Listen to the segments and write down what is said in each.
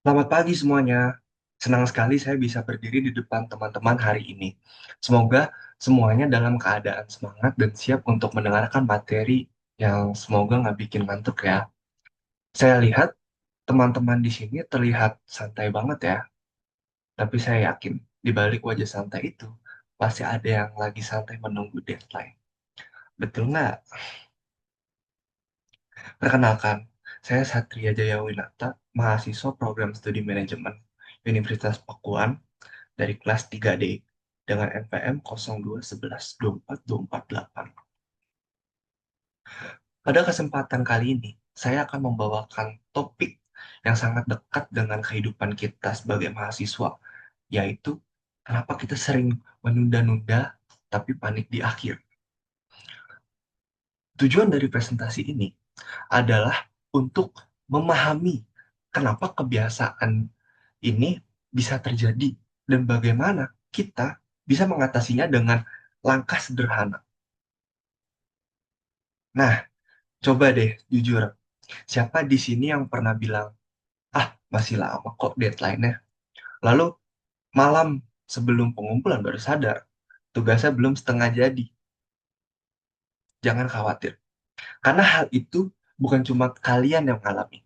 Selamat pagi semuanya. Senang sekali saya bisa berdiri di depan teman-teman hari ini. Semoga semuanya dalam keadaan semangat dan siap untuk mendengarkan materi yang semoga nggak bikin ngantuk ya. Saya lihat teman-teman di sini terlihat santai banget ya, tapi saya yakin di balik wajah santai itu pasti ada yang lagi santai menunggu deadline. Betul nggak? Perkenalkan, saya Satria Jaya Winata, mahasiswa program studi manajemen Universitas Pakuan dari kelas 3D dengan NPM 0211242448. Pada kesempatan kali ini, saya akan membawakan topik yang sangat dekat dengan kehidupan kita sebagai mahasiswa, yaitu kenapa kita sering menunda-nunda tapi panik di akhir. Tujuan dari presentasi ini adalah untuk memahami kenapa kebiasaan ini bisa terjadi dan bagaimana kita bisa mengatasinya dengan langkah sederhana. Nah, coba deh jujur, siapa di sini yang pernah bilang, ah masih lama kok deadline-nya. Lalu malam sebelum pengumpulan baru sadar, tugasnya belum setengah jadi. Jangan khawatir, karena hal itu bukan cuma kalian yang mengalami.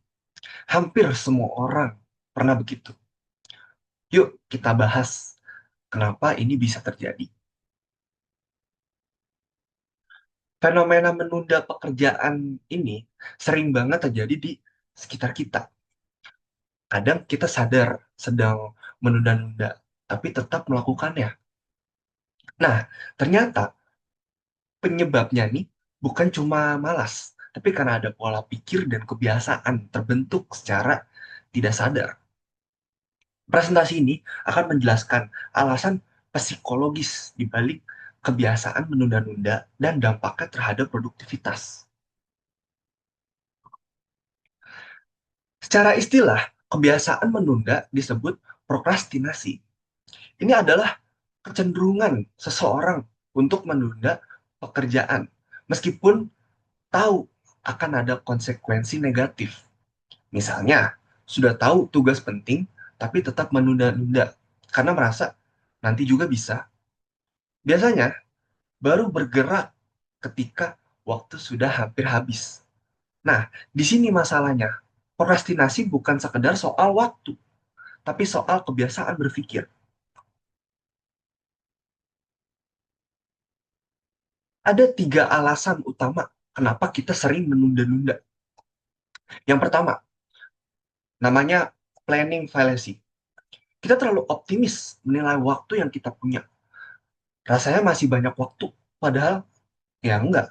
Hampir semua orang pernah begitu. Yuk kita bahas kenapa ini bisa terjadi. Fenomena menunda pekerjaan ini sering banget terjadi di sekitar kita. Kadang kita sadar sedang menunda-nunda, tapi tetap melakukannya. Nah, ternyata penyebabnya nih bukan cuma malas, tapi karena ada pola pikir dan kebiasaan terbentuk secara tidak sadar. Presentasi ini akan menjelaskan alasan psikologis di balik kebiasaan menunda-nunda dan dampaknya terhadap produktivitas. Secara istilah, kebiasaan menunda disebut prokrastinasi. Ini adalah kecenderungan seseorang untuk menunda pekerjaan, meskipun tahu akan ada konsekuensi negatif. Misalnya, sudah tahu tugas penting, tapi tetap menunda-nunda karena merasa nanti juga bisa. Biasanya, baru bergerak ketika waktu sudah hampir habis. Nah, di sini masalahnya. Prokrastinasi bukan sekedar soal waktu, tapi soal kebiasaan berpikir. Ada tiga alasan utama kenapa kita sering menunda-nunda. Yang pertama, namanya planning fallacy. Kita terlalu optimis menilai waktu yang kita punya. Rasanya masih banyak waktu, padahal ya enggak.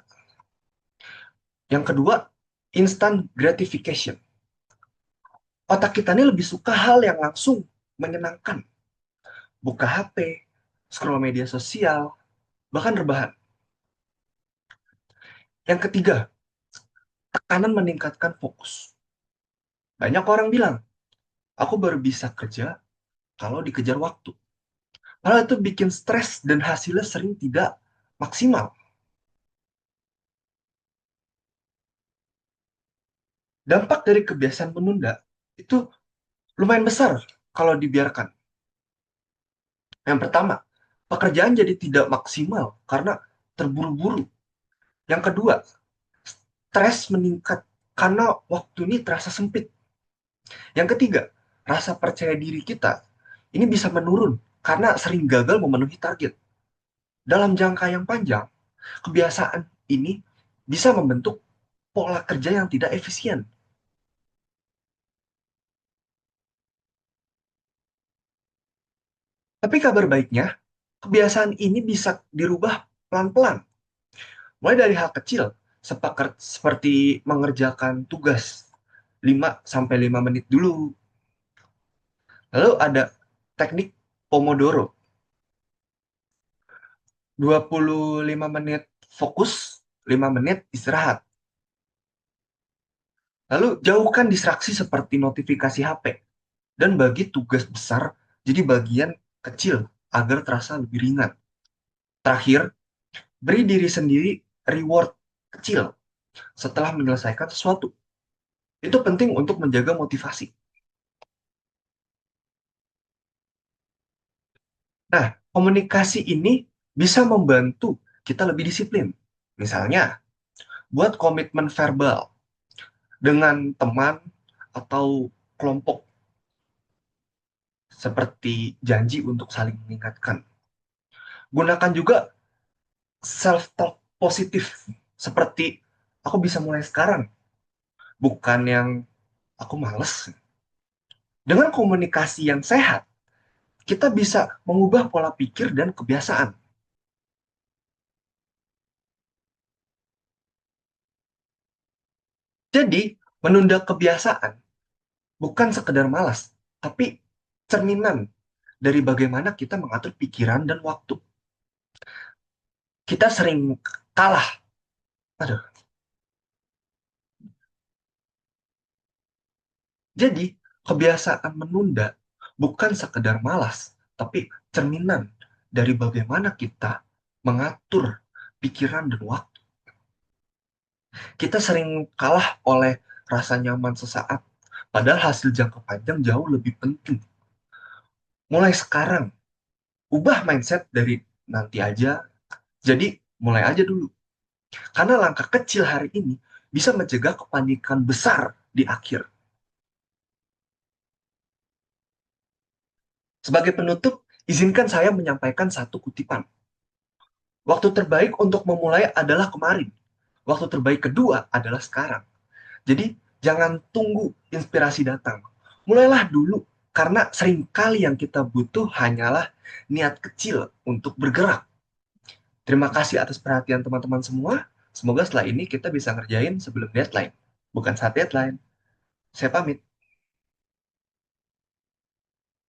Yang kedua, instant gratification. Otak kita ini lebih suka hal yang langsung menyenangkan. Buka HP, scroll media sosial, bahkan rebahan. Yang ketiga, tekanan meningkatkan fokus. Banyak orang bilang, aku baru bisa kerja kalau dikejar waktu. Hal itu bikin stres dan hasilnya sering tidak maksimal. Dampak dari kebiasaan menunda itu lumayan besar kalau dibiarkan. Yang pertama, pekerjaan jadi tidak maksimal karena terburu-buru. Yang kedua, stres meningkat karena waktu ini terasa sempit. Yang ketiga, rasa percaya diri kita ini bisa menurun karena sering gagal memenuhi target. Dalam jangka yang panjang, kebiasaan ini bisa membentuk pola kerja yang tidak efisien. Tapi kabar baiknya, kebiasaan ini bisa dirubah pelan-pelan. Mulai dari hal kecil, seperti mengerjakan tugas 5 sampai 5 menit dulu. Lalu ada teknik Pomodoro, 25 menit fokus, 5 menit istirahat. Lalu jauhkan distraksi seperti notifikasi HP dan bagi tugas besar jadi bagian kecil agar terasa lebih ringan. Terakhir, beri diri sendiri reward kecil setelah menyelesaikan sesuatu. Itu penting untuk menjaga motivasi. Nah, komunikasi ini bisa membantu kita lebih disiplin. Misalnya, buat komitmen verbal dengan teman atau kelompok, seperti janji untuk saling mengingatkan. Gunakan juga self-talk positif, seperti aku bisa mulai sekarang, bukan yang aku males. Dengan komunikasi yang sehat, kita bisa mengubah pola pikir dan kebiasaan. Jadi, menunda kebiasaan bukan sekedar malas, tapi cerminan dari bagaimana kita mengatur pikiran dan waktu. Kita sering kalah. Aduh. Jadi, kebiasaan menunda bukan sekedar malas, tapi cerminan dari bagaimana kita mengatur pikiran dan waktu. Kita sering kalah oleh rasa nyaman sesaat, padahal hasil jangka panjang jauh lebih penting. Mulai sekarang, ubah mindset dari nanti aja, jadi mulai aja dulu. Karena langkah kecil hari ini bisa mencegah kepanikan besar di akhir. Sebagai penutup, izinkan saya menyampaikan satu kutipan. Waktu terbaik untuk memulai adalah kemarin. Waktu terbaik kedua adalah sekarang. Jadi, jangan tunggu inspirasi datang. Mulailah dulu, karena seringkali yang kita butuh hanyalah niat kecil untuk bergerak. Terima kasih atas perhatian teman-teman semua. Semoga setelah ini kita bisa ngerjain sebelum deadline, bukan saat deadline. Saya pamit.